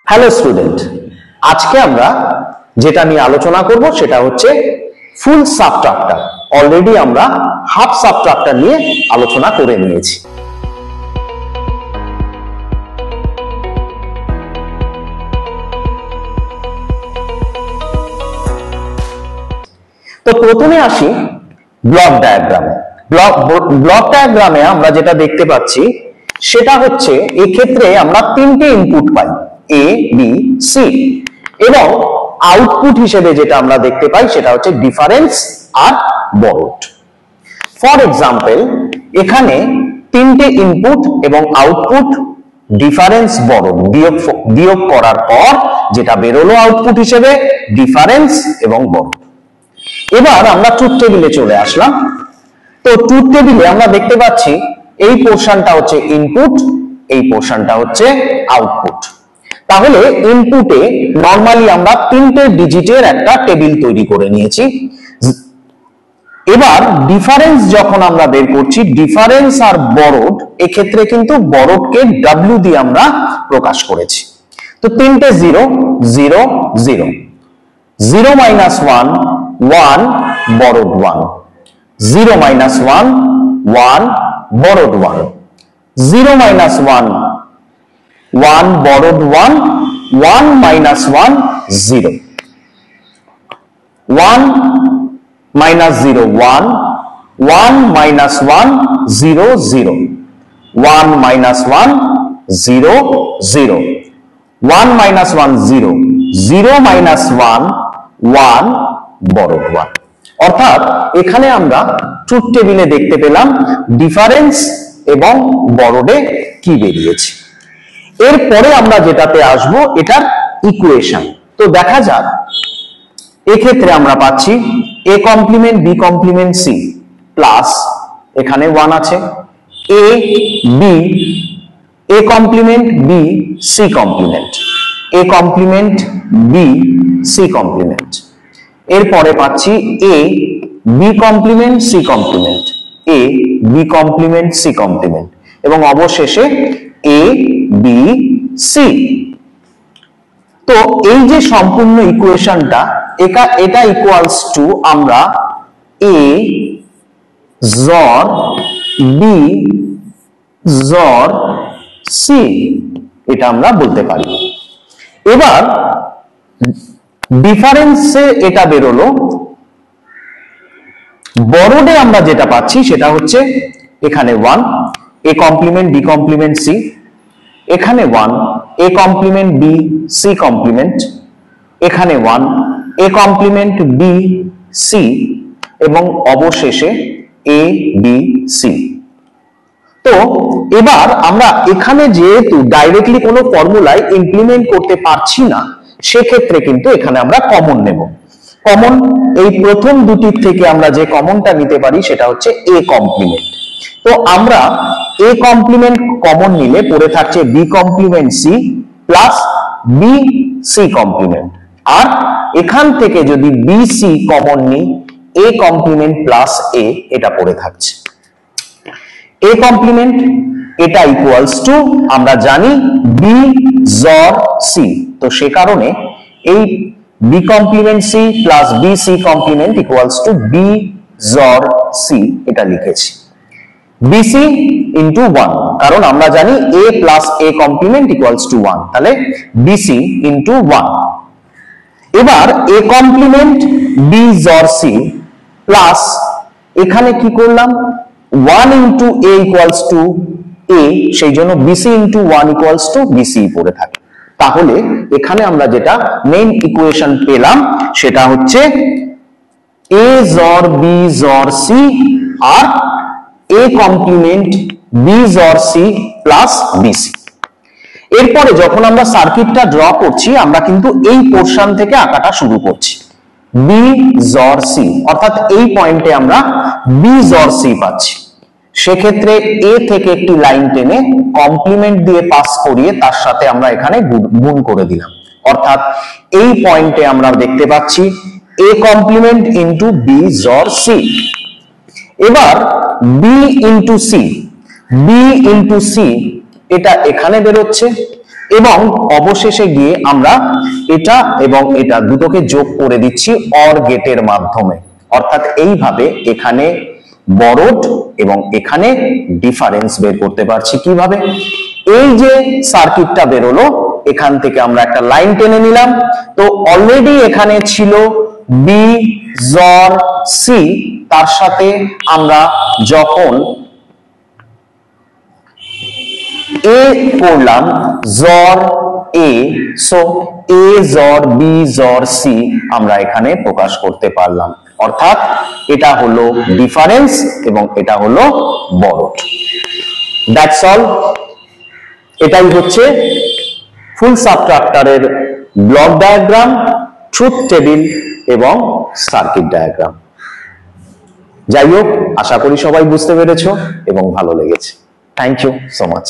Hello student, আজকে আমরা যেটা নিয়ে আলোচনা করব সেটা হচ্ছে ফুল সাবট্রাক্টর। অলরেডি আমরা হাফ সাবট্রাক্টর নিয়ে আলোচনা করে নিয়েছি। তো প্রথমে আসি ব্লক ডায়াগ্রামে। ব্লক ডায়াগ্রামে আমরা যেটা দেখতে পাচ্ছি সেটা হচ্ছে এক্ষেত্রে আমরা তিনটে input pi, A B C, এবং আউটপুট হিসেবে যেটা আমরা দেখতে পাই সেটা হচ্ছে ডিফারেন্স আর বরড। ফর এক্সাম্পল, এখানে তিনটে ইনপুট এবং আউটপুট ডিফারেন্স বরড বিয়োগ করার পর যেটা বেরোলো আউটপুট হিসেবে ডিফারেন্স এবং বরড। এবার আমরা ট্রুথ টেবিলে চলে আসলাম। তো ট্রুথ টেবিলে আমরা দেখতে পাচ্ছি এই পোরশনটা হচ্ছে ইনপুট, এই পোরশনটা হচ্ছে আউটপুট। তাহলে ইনপুটে নরমালি আমরা তিনটে ডিজিটের একটা টেবিল তৈরি করে নিয়েছি। এবার ডিফারেন্স যখন আমরা বের করছি, ডিফারেন্স আর বরড, এক্ষেত্রে কিন্তু বরডকে ডাব্লিউ দিয়ে আমরা প্রকাশ করেছি। তো তিনটে 0 0 0, 0 মাইনাস 1 1 বরড 1, 0 মাইনাস 1 1 বরড 1, 0 মাইনাস 1 1 বরড 1, 1 minus 1 0, 1 minus 0 1, 1 minus 1 0 0, 1 minus 1 0 0, 1 minus 1 0, 0 minus 1 1 বরড 1। অর্থাৎ এখানে আমরা ট্রুথ টেবিলে দেখতে পেলাম ডিফারেন্স এবং বরডে কি বেরিয়েছে। এরপরে আমরা যেটাতে আসবো এটার ইকুয়েশন। তো দেখা যাক, এক্ষেত্রে আমরা পাচ্ছি a complement b complement c plus এখানে 1 আছে, a b, a complement b c complement, a complement b c complement. এরপরে পাচ্ছি a b complement c complement, a b complement c complement, এবং অবশেষে a b c। তো এই যে সম্পূর্ণ ইকুয়েশনটা, এটা ইকুয়ালস টু আমরা a জর b জর c, এটা আমরা বলতে পারি। এবার ডিফারেন্সে এটা বেরোলো, বরডে আমরা যেটা পাচ্ছি সেটা হচ্ছে এখানে 1 a complement b complement c, এখানে 1 a complement b c complement, এখানে 1 a কমপ্লিমেন্ট b c, এবং অবশেষে a b c। তো এবার আমরা এখানে যেহেতু ডাইরেক্টলি কোনো ফর্মুলায় ইমপ্লিমেন্ট করতে পারছি না, সেক্ষেত্রে কিন্তু এখানে আমরা কমন নেব। কমন এই প্রথম দুটির থেকে আমরা যে কমনটা নিতে পারি সেটা হচ্ছে a কমপ্লিমেন্ট। তো আমরা a কমপ্লিমেন্ট কমন নিলে পড়ে থাকছে b complement c plus b c complement, আর এখান থেকে যদি b c কমন নিই a কমপ্লিমেন্ট প্লাস a, এটা পড়ে থাকছে a কমপ্লিমেন্ট। এটা ইকুয়ালস টু আমরা জানি b জর c। তো সে কারণে এই b complement c plus b c complement equals to b জর c, এটা লিখেছি bc ইন্টু 1, কারণ আমরা জানি a plus a complement equals to 1, তাহলে bc ইন্টু 1। এবার a কমপ্লিমেন্ট b জর c প্লাস এখানে কি করলাম 1 into a equals to a, সেই জন্য bc into 1 equals to bc পড়ে থাকে। তাহলে এখানে আমরা যেটা মেইন ইকুয়েশন পেলাম সেটা হচ্ছে a জর b জর c আর a কমপ্লিমেন্ট b জর c প্লাস bc। এরপরে যখন আমরা সার্কিটটা ড্র করছি, আমরা কিন্তু এই পোরশন থেকে আঁকাটা শুরু করছি b জর c, অর্থাৎ এই পয়েন্টে আমরা b জর c পাচ্ছি। সেক্ষেত্রে a থেকে একটি লাইন টেনে কমপ্লিমেন্ট দিয়ে পাস করিয়ে তার সাথে আমরা এখানে গুণ করে দিলাম, অর্থাৎ এই পয়েন্টে আমরা দেখতে পাচ্ছি a কমপ্লিমেন্ট ইন্টু b জর c। এবার b into c, b into c এটা এখানে বেরোচ্ছে, এবং অবশেষে গিয়ে আমরা এটা এবং এটা দুটোকে যোগ করে দিচ্ছি অর গেটের মাধ্যমে। অর্থাৎ এইভাবে এখানে বরড এবং এখানে ডিফারেন্স বের করতে পারছি। কিভাবে? এই যে সার্কিটটা বেরোলো, এখান থেকে আমরা একটা লাইন টেনে নিলাম। তো অলরেডি এখানে ছিল বি জর সি, তার সাথে আমরা যখন এ করলাম জর এ, সো এ জর বি জর সি আমরা এখানে প্রকাশ করতে পারলাম। অর্থাৎ এটা হলো ডিফারেন্স এবং এটা হলো বরড। That's all. এটাই হচ্ছে ফুল সাবট্রাক্টরের ব্লক ডায়াগ্রাম, ট্রুথ টেবিল এবং সার্কিট ডায়াগ্রাম। যাই হোক, আশা করি সবাই বুঝতে পেরেছো এবং ভালো লেগেছে। Thank you so much.